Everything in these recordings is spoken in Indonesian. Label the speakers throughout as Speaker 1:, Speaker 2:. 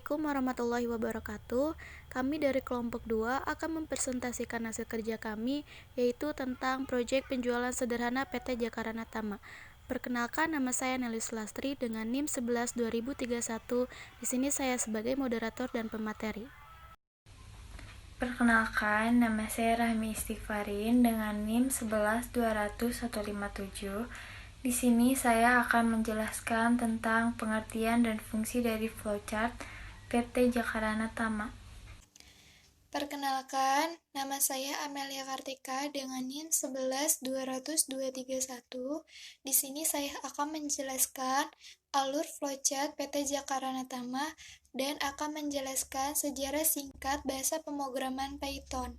Speaker 1: Assalamualaikum warahmatullahi wabarakatuh. Kami dari kelompok 2 akan mempresentasikan hasil kerja kami, yaitu tentang proyek penjualan sederhana PT Jakarta Tama. Perkenalkan, nama saya Nelis Lastri dengan NIM 11 2031. Di sini saya sebagai moderator dan pemateri.
Speaker 2: Perkenalkan, nama saya Rahmi Istighfarin dengan NIM 11 20157. Di sini saya akan menjelaskan tentang pengertian dan fungsi dari flowchart PT Jakarta Tama.
Speaker 3: Perkenalkan, nama saya Amelia Kartika dengan NIM 11 20231. Di sini saya akan menjelaskan alur flowchart PT Jakarta Tama dan akan menjelaskan sejarah singkat bahasa pemrograman Python.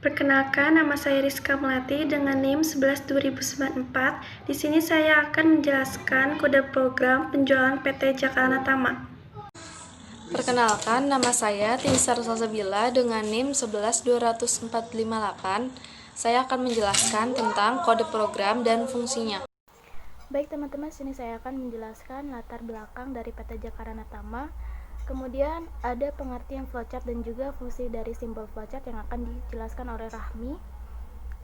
Speaker 4: Perkenalkan, nama saya Rizka Melati dengan NIM 11 2094. Di sini saya akan menjelaskan kode program penjualan PT Jakarta Tama.
Speaker 5: Perkenalkan, nama saya Tinsar Salsabila dengan NIM 11 20458. Saya akan menjelaskan tentang kode program dan fungsinya.
Speaker 1: Baik teman-teman, sini saya akan menjelaskan latar belakang dari PT Jakarta Tama. Kemudian ada pengertian flowchart dan juga fungsi dari simbol flowchart yang akan dijelaskan oleh Rahmi.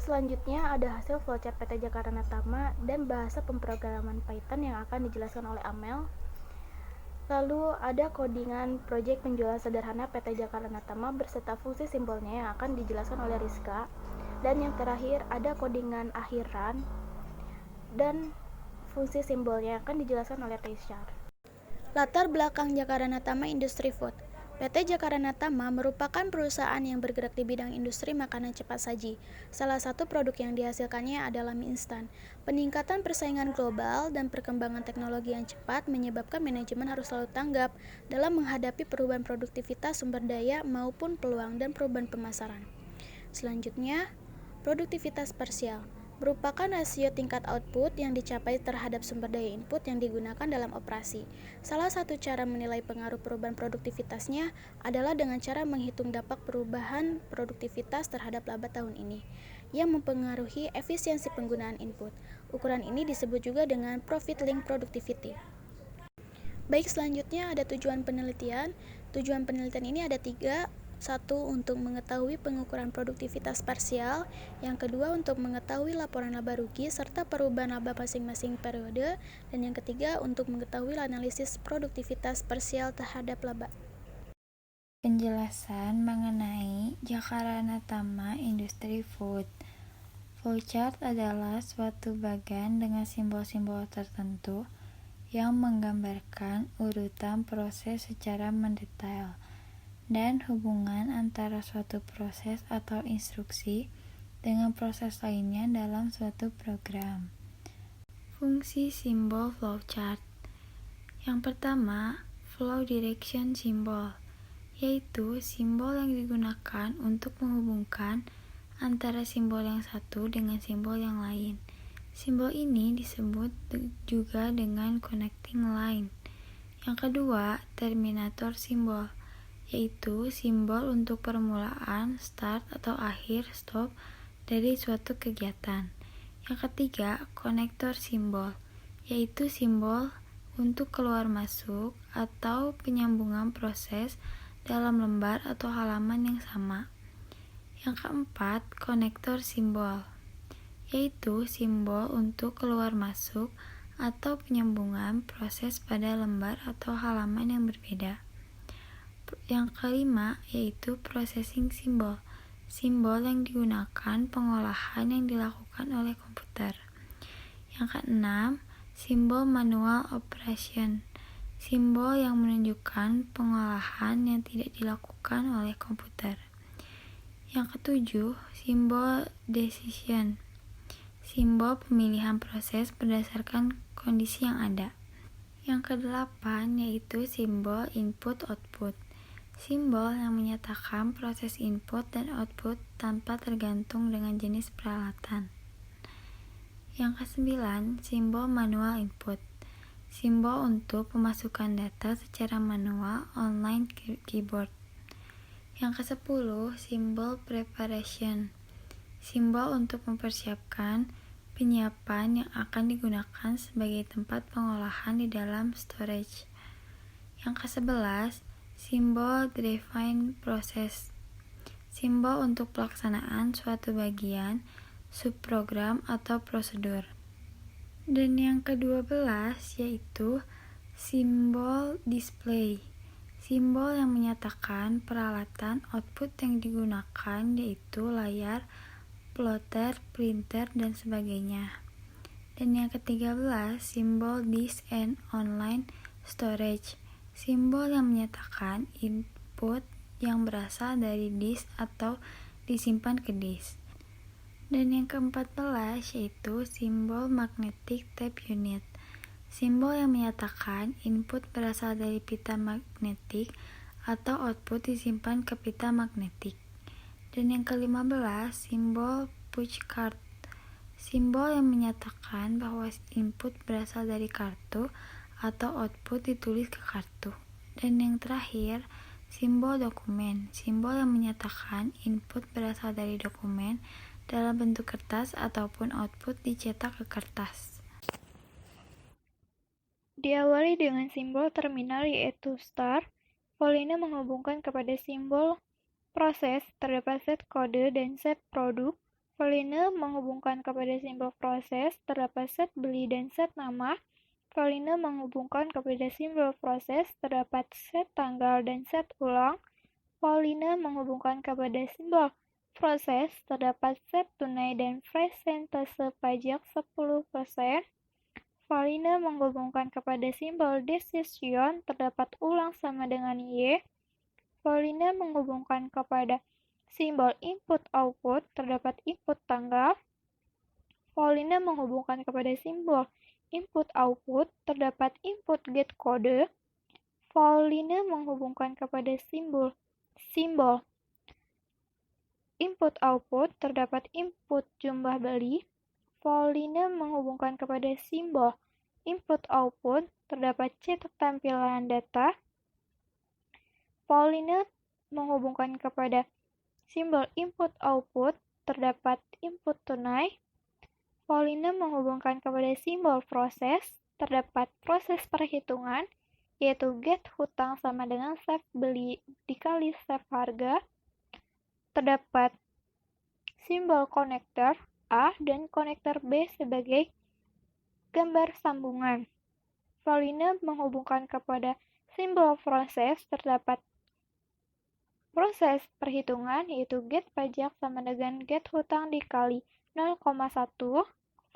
Speaker 1: Selanjutnya ada hasil flowchart PT Jakarta Tama dan bahasa pemrograman Python yang akan dijelaskan oleh Amel. Lalu ada codingan proyek penjualan sederhana PT Jakarta Tama berserta fungsi simbolnya yang akan dijelaskan oleh Rizka. Dan yang terakhir ada codingan akhiran dan fungsi simbolnya yang akan dijelaskan oleh Taisyar. Latar belakang Jakarta Tama Industri Food. PT Jakarta Tama merupakan perusahaan yang bergerak di bidang industri makanan cepat saji. Salah satu produk yang dihasilkannya adalah mie instan. Peningkatan persaingan global dan perkembangan teknologi yang cepat menyebabkan manajemen harus selalu tanggap dalam menghadapi perubahan produktivitas sumber daya maupun peluang dan perubahan pemasaran. Selanjutnya, produktivitas parsial merupakan rasio tingkat output yang dicapai terhadap sumber daya input yang digunakan dalam operasi. Salah satu cara menilai pengaruh perubahan produktivitasnya adalah dengan cara menghitung dampak perubahan produktivitas terhadap laba tahun ini, yang mempengaruhi efisiensi penggunaan input. Ukuran ini disebut juga dengan profit link productivity. Baik, selanjutnya ada tujuan penelitian. Tujuan penelitian ini ada 3. Satu, untuk mengetahui pengukuran produktivitas parsial. Yang kedua, untuk mengetahui laporan laba rugi serta perubahan laba masing-masing periode. Dan yang ketiga, untuk mengetahui analisis produktivitas parsial terhadap laba.
Speaker 2: Penjelasan mengenai Jakarta Tama Industri Food. Flowchart adalah suatu bagan dengan simbol-simbol tertentu yang menggambarkan urutan proses secara mendetail dan hubungan antara suatu proses atau instruksi dengan proses lainnya dalam suatu program. Fungsi simbol flowchart. Yang pertama, flow direction symbol, yaitu simbol yang digunakan untuk menghubungkan antara simbol yang satu dengan simbol yang lain. Simbol ini disebut juga dengan connecting line. Yang kedua, terminator symbol, yaitu simbol untuk permulaan, start atau akhir, stop dari suatu kegiatan. Yang ketiga, konektor simbol, yaitu simbol untuk keluar masuk atau penyambungan proses dalam lembar atau halaman yang sama. Yang keempat, konektor simbol, yaitu simbol untuk keluar masuk atau penyambungan proses pada lembar atau halaman yang berbeda. Yang kelima, yaitu processing symbol, simbol yang digunakan pengolahan yang dilakukan oleh komputer. Yang keenam, simbol manual operation, simbol yang menunjukkan pengolahan yang tidak dilakukan oleh komputer. Yang ketujuh, simbol decision, simbol pemilihan proses berdasarkan kondisi yang ada. Yang kedelapan, yaitu simbol input-output, simbol yang menyatakan proses input dan output tanpa tergantung dengan jenis peralatan. Yang kesembilan, simbol manual input, simbol untuk pemasukan data secara manual online keyboard. Yang kesepuluh, simbol preparation, simbol untuk mempersiapkan penyiapan yang akan digunakan sebagai tempat pengolahan di dalam storage. Yang ke-11, simbol define process. Simbol untuk pelaksanaan suatu bagian, subprogram, atau prosedur. Dan yang ke-12 yaitu simbol display. Simbol yang menyatakan peralatan output yang digunakan yaitu layar, plotter, printer, dan sebagainya. Dan yang ke-13, simbol disk and online storage. Simbol yang menyatakan input yang berasal dari disk atau disimpan ke disk. Dan yang ke-14 yaitu simbol magnetic tape unit. Simbol yang menyatakan input berasal dari pita magnetik atau output disimpan ke pita magnetik. Dan yang ke-15 simbol push card. Simbol yang menyatakan bahwa input berasal dari kartu atau output ditulis ke kartu. Dan yang terakhir, simbol dokumen. Simbol yang menyatakan input berasal dari dokumen dalam bentuk kertas ataupun output dicetak ke kertas.
Speaker 3: Diawali dengan simbol terminal yaitu star. Pauline menghubungkan kepada simbol proses, terdapat set kode dan set produk. Pauline menghubungkan kepada simbol proses, terdapat set beli dan set nama. Pauline menghubungkan kepada simbol proses, terdapat set tanggal dan set ulang. Pauline menghubungkan kepada simbol proses, terdapat set tunai dan persentase pajak 10%. Pauline menghubungkan kepada simbol decision, terdapat ulang sama dengan Y. Pauline menghubungkan kepada simbol input-output, terdapat input tanggal. Pauline menghubungkan kepada simbol input-output, terdapat input get kode. Pauline menghubungkan kepada simbol input-output, terdapat input jumlah beli. Pauline menghubungkan kepada simbol input-output, terdapat cetak tampilan data. Pauline menghubungkan kepada simbol input-output, terdapat input tunai. Pauline menghubungkan kepada simbol proses, terdapat proses perhitungan, yaitu get hutang sama dengan save beli dikali save harga. Terdapat simbol konektor A dan konektor B sebagai gambar sambungan. Pauline menghubungkan kepada simbol proses, terdapat proses perhitungan yaitu get pajak sama dengan get hutang dikali 0,1.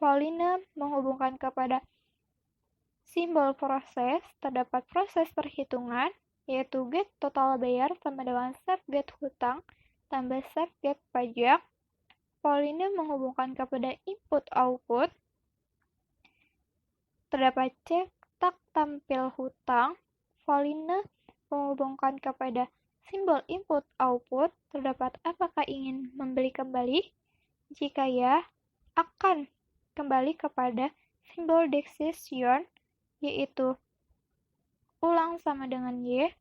Speaker 3: Pauline menghubungkan kepada simbol proses, terdapat proses perhitungan yaitu get total bayar sama dengan save get hutang tambah save get pajak. Pauline menghubungkan kepada input-output, terdapat cetak tampil hutang. Pauline menghubungkan kepada simbol input-output, terdapat apakah ingin membeli kembali? Jika ya, akan kembali kepada simbol decision, yaitu ulang sama dengan Y.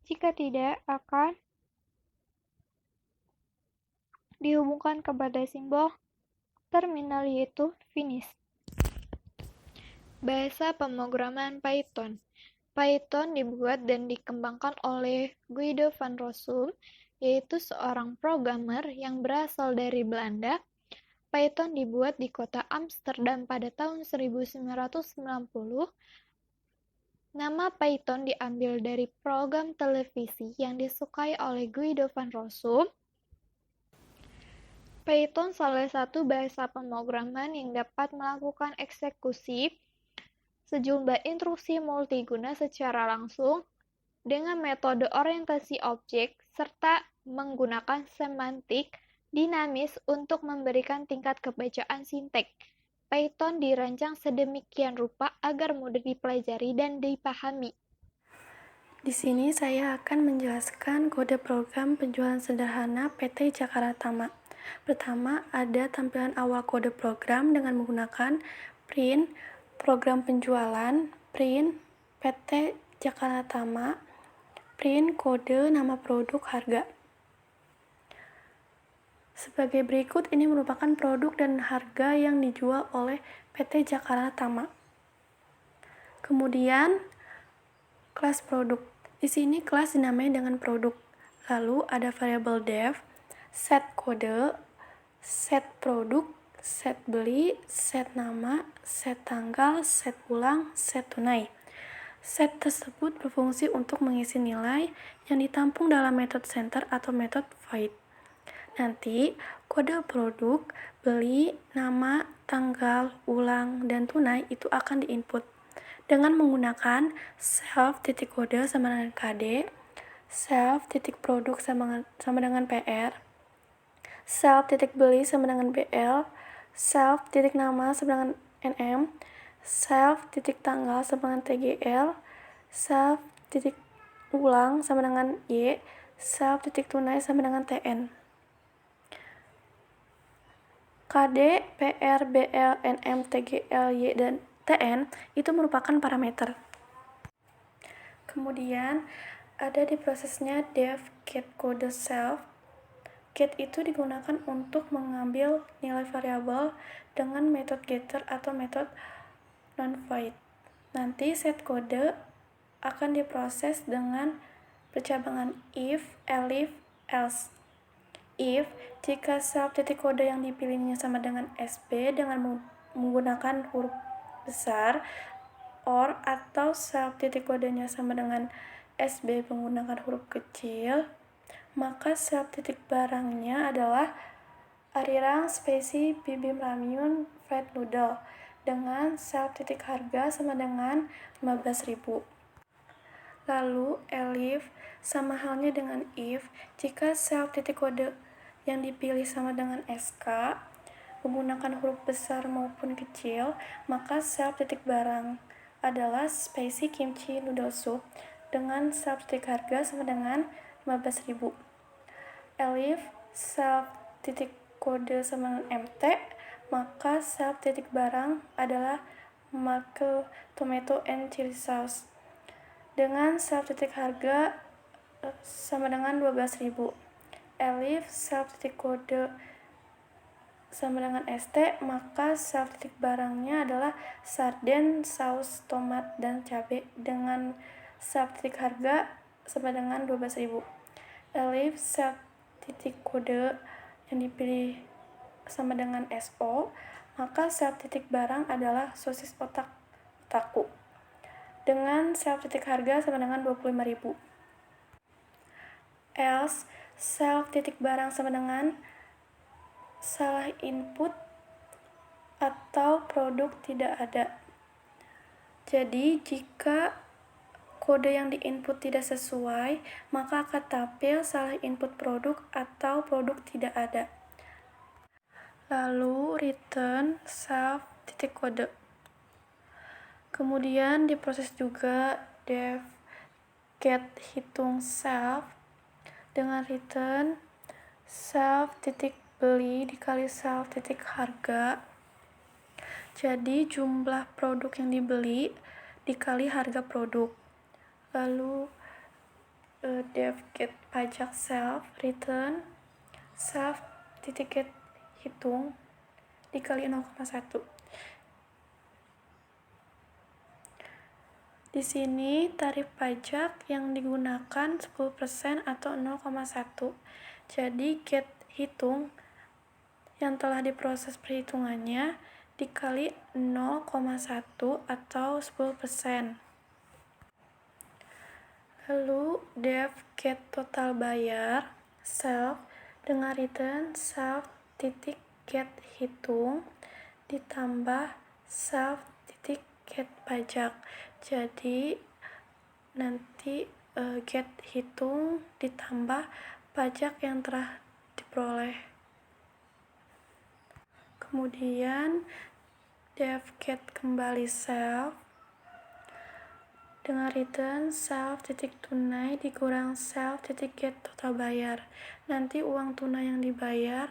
Speaker 3: Jika tidak, akan dihubungkan kepada simbol terminal yaitu finish. Bahasa pemrograman Python. Python dibuat dan dikembangkan oleh Guido van Rossum, yaitu seorang programmer yang berasal dari Belanda. Python dibuat di kota Amsterdam pada tahun 1990. Nama Python diambil dari program televisi yang disukai oleh Guido van Rossum. Python salah satu bahasa pemrograman yang dapat melakukan eksekusi sejumlah instruksi multiguna secara langsung dengan metode orientasi objek serta menggunakan semantik dinamis untuk memberikan tingkat kebacaan sintek. Python dirancang sedemikian rupa agar mudah dipelajari dan dipahami.
Speaker 4: Di sini saya akan menjelaskan kode program penjualan sederhana PT Jakarta Tama. Pertama, ada tampilan awal kode program dengan menggunakan print, program penjualan, print, PT Jakarta Tama, print, kode, nama produk, harga. Sebagai berikut, ini merupakan produk dan harga yang dijual oleh PT Jakarta Tama. Kemudian, Kelas produk. Di sini kelas dinamai dengan produk. Lalu ada variabel def, set kode, set produk, set beli, set nama, set tanggal, set ulang, set tunai. Set tersebut berfungsi untuk mengisi nilai yang ditampung dalam metode center atau metode void. Nanti, kode produk, beli, nama, tanggal, ulang, dan tunai itu akan diinput dengan menggunakan self.kode sama dengan KD, self.produk sama dengan PR, self.beli sama dengan BL, self.nama sama dengan NM, self.tanggal sama dengan TGL, self.ulang sama dengan Y, self.tunai sama dengan TN. KD, PR, BL, NM, TGL, Y, dan TN itu merupakan parameter. Kemudian ada di prosesnya def get kode self. Get itu digunakan untuk mengambil nilai variabel dengan metode getter atau metode non-void. Nanti set kode akan diproses dengan percabangan if, elif, else. If, jika self.kode yang dipilihnya sama dengan SB dengan menggunakan huruf besar, or atau self.kodenya sama dengan SB menggunakan huruf kecil, maka self.barangnya adalah arirang spesi bibim ramyun fried noodle dengan self.harga sama dengan 15.000. Lalu elif sama halnya dengan if, jika self.kode yang dipilih sama dengan SK menggunakan huruf besar maupun kecil, maka self.barang adalah spesi kimchi noodle soup dengan self.harga sama dengan 15.000. Elif self.kode sama dengan MT, maka self.barang adalah make tomato and chili sauce dengan self.harga sama dengan 12.000. Elif self.kode sama dengan ST, maka self.barangnya adalah sarden, saus tomat, dan cabai dengan self.harga sama dengan 12.000. Elif self.kode yang dipilih sama dengan SO, maka self.barang adalah sosis otaku dengan self.harga sama dengan 25.000. Else self.barang sama dengan salah input atau produk tidak ada. Jadi jika kode yang diinput tidak sesuai, maka akan tampil salah input produk atau produk tidak ada. Lalu return self.kode. Kemudian diproses juga def get hitung self dengan return self.beli dikali self.harga. Jadi jumlah produk yang dibeli dikali harga produk. Lalu def get pajak self return self.get hitung dikali 0,1. Di sini tarif pajak yang digunakan 10% atau 0,1. Jadi get hitung yang telah diproses perhitungannya dikali 0,1 atau 10%. Lalu def get total bayar self dengan return self.get hitung ditambah self.get pajak. Jadi nanti get hitung ditambah pajak yang telah diperoleh. Kemudian def get kembali self dengan return self.tunai dikurang self.get total bayar. Nanti uang tunai yang dibayar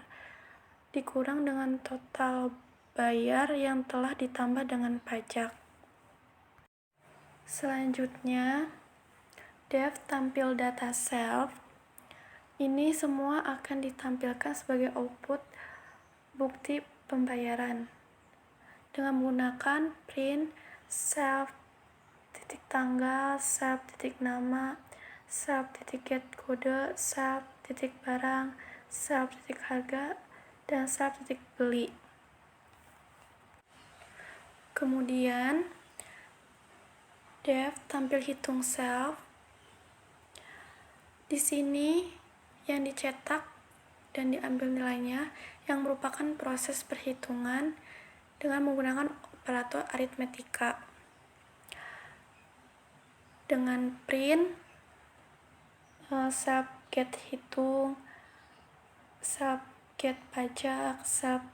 Speaker 4: dikurang dengan total bayar yang telah ditambah dengan pajak. Selanjutnya, def tampil data self. Ini semua akan ditampilkan sebagai output bukti pembayaran dengan menggunakan print self titik tanggal, sub titik nama, sub titik get kode, sub titik barang, sub titik harga, dan sub titik beli. Kemudian def tampil hitung self. Di sini yang dicetak dan diambil nilainya yang merupakan proses perhitungan dengan menggunakan operator aritmetika. Dengan print, sub get hitung, sub get pajak, sub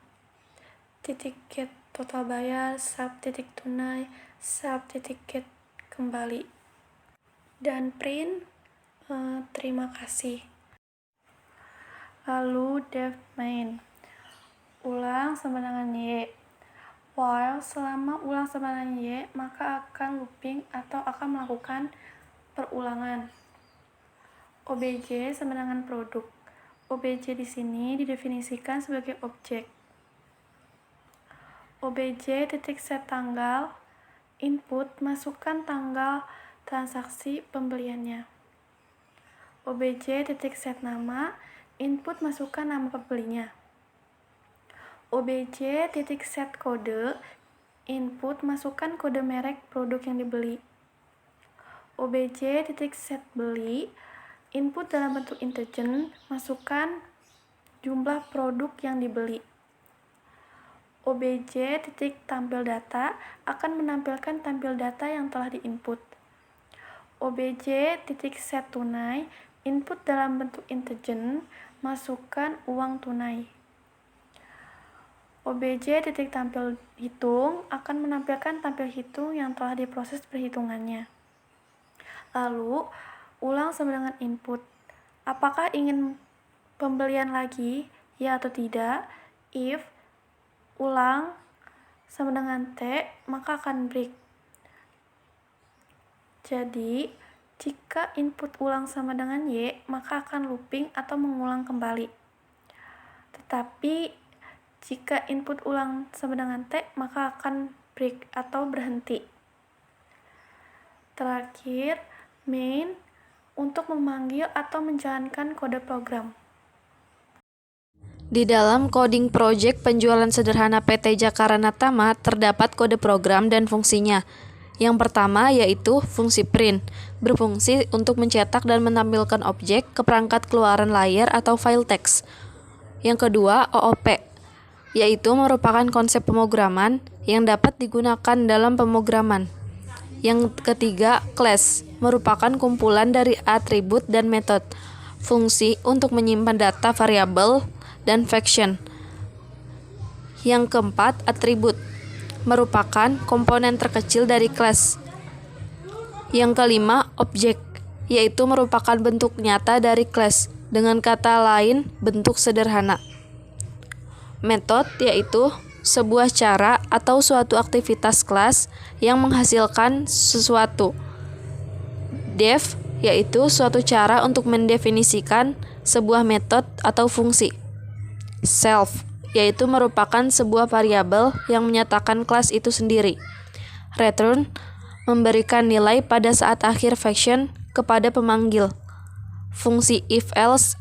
Speaker 4: titik get total bayar, sub titik tunai, sub titik get kembali. Dan print, terima kasih. Lalu def main, ulang sama dengan Y. While selama ulang sama dengan Y, maka akan looping atau akan melakukan perulangan. OBJ sama dengan produk. OBJ di sini didefinisikan sebagai objek. OBJ titik set tanggal, input masukkan tanggal transaksi pembeliannya. OBJ titik set nama, input masukkan nama pembelinya. OBJ titik set kode, input masukkan kode merek produk yang dibeli. OBJ titik set beli, input dalam bentuk integer, masukkan jumlah produk yang dibeli. OBJ titik tampil data akan menampilkan tampil data yang telah diinput. OBJ titik set tunai, input dalam bentuk integer, masukkan uang tunai. OBJ titik tampil hitung akan menampilkan tampil hitung yang telah diproses perhitungannya. Lalu, ulang sama dengan input. Apakah ingin pembelian lagi? Ya atau tidak? If ulang sama dengan T, maka akan break. Jadi, jika input ulang sama dengan Y, maka akan looping atau mengulang kembali. Tetapi, jika input ulang sama dengan T, maka akan break atau berhenti. Terakhir, main untuk memanggil atau menjalankan kode program.
Speaker 5: Di dalam coding project penjualan sederhana PT Jakarta Tama terdapat kode program dan fungsinya. Yang pertama yaitu fungsi print, berfungsi untuk mencetak dan menampilkan objek ke perangkat keluaran layar atau file teks. Yang kedua, OOP, yaitu merupakan konsep pemrograman yang dapat digunakan dalam pemrograman. Yang ketiga, class, merupakan kumpulan dari atribut dan metode, fungsi untuk menyimpan data variabel dan function. Yang keempat, atribut, merupakan komponen terkecil dari kelas. Yang kelima, objek, yaitu merupakan bentuk nyata dari kelas, dengan kata lain bentuk sederhana. Metode yaitu sebuah cara atau suatu aktivitas kelas yang menghasilkan sesuatu. Def yaitu suatu cara untuk mendefinisikan sebuah metode atau fungsi. Self yaitu merupakan sebuah variabel yang menyatakan kelas itu sendiri. Return memberikan nilai pada saat akhir function kepada pemanggil. Fungsi if else.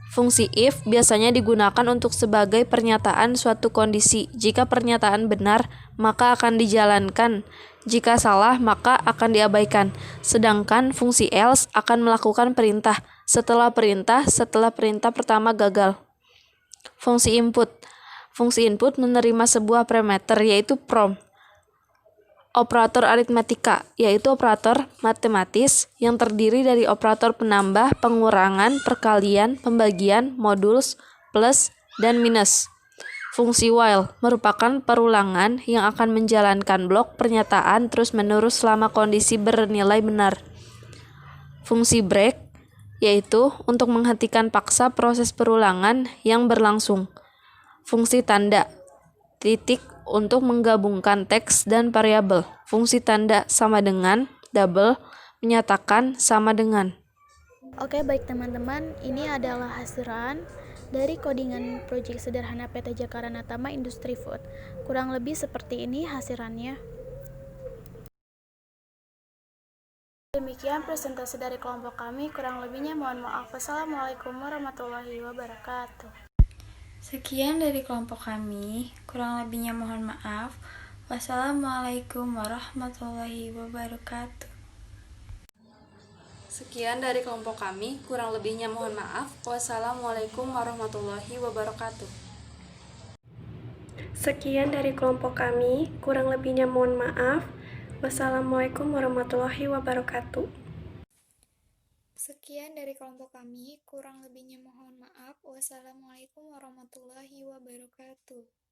Speaker 5: Fungsi if biasanya digunakan untuk sebagai pernyataan suatu kondisi. Jika pernyataan benar, maka akan dijalankan. Jika salah, maka akan diabaikan. Sedangkan fungsi else akan melakukan perintah setelah perintah pertama gagal. Fungsi input. Fungsi input menerima sebuah parameter yaitu prompt. Operator aritmetika yaitu operator matematis yang terdiri dari operator penambah, pengurangan, perkalian, pembagian, modulus, plus, dan minus. Fungsi while merupakan perulangan yang akan menjalankan blok pernyataan terus-menerus selama kondisi bernilai benar. Fungsi break yaitu untuk menghentikan paksa proses perulangan yang berlangsung. Fungsi tanda, titik untuk menggabungkan teks dan variabel. Fungsi tanda sama dengan, double, menyatakan sama dengan.
Speaker 1: Oke, baik teman-teman, ini adalah hasilan dari codingan proyek sederhana PT Jakarta Tama Industri Food. Kurang lebih seperti ini hasilannya. Sekian presentasi dari kelompok kami, kurang lebihnya mohon maaf. Wassalamualaikum warahmatullahi wabarakatuh.
Speaker 2: Sekian dari kelompok kami, kurang lebihnya mohon maaf. Wassalamualaikum warahmatullahi wabarakatuh.
Speaker 5: Sekian dari kelompok kami, kurang lebihnya mohon maaf. Wassalamualaikum warahmatullahi wabarakatuh.
Speaker 4: Sekian dari kelompok kami, kurang lebihnya mohon maaf. Wassalamualaikum warahmatullahi wabarakatuh.
Speaker 3: Sekian dari kelompok kami, kurang lebihnya mohon maaf. Wassalamualaikum warahmatullahi wabarakatuh.